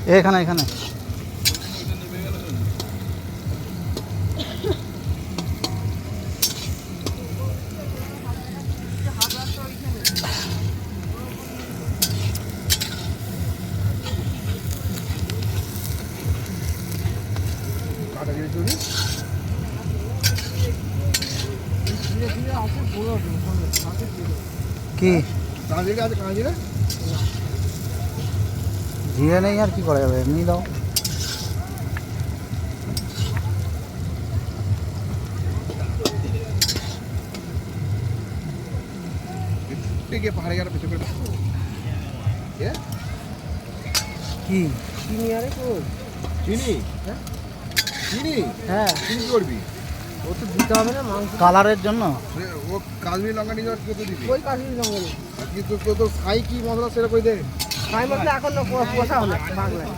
এখানে এখানে কি জিরে নেই আর কি করা যাবে, এমনি দাও। পাহাড়ে গেলে পেছনে কি চিনি আরে কই চিনি? হ্যাঁ চিনি, হ্যাঁ চিনি কি করবি? ও তো দিতে হবে না মাংস কালারের জন্য? ও কাশ্মীরি লঙ্কা নিয়ে যাওয়ার কত দিবি? ওই কাশ্মীরি লঙ্কা নেই কিন্তু তো ছাই কি মশলা সেটা কই দে। খাই মশলা এখন না পোষা হলো বাংলায়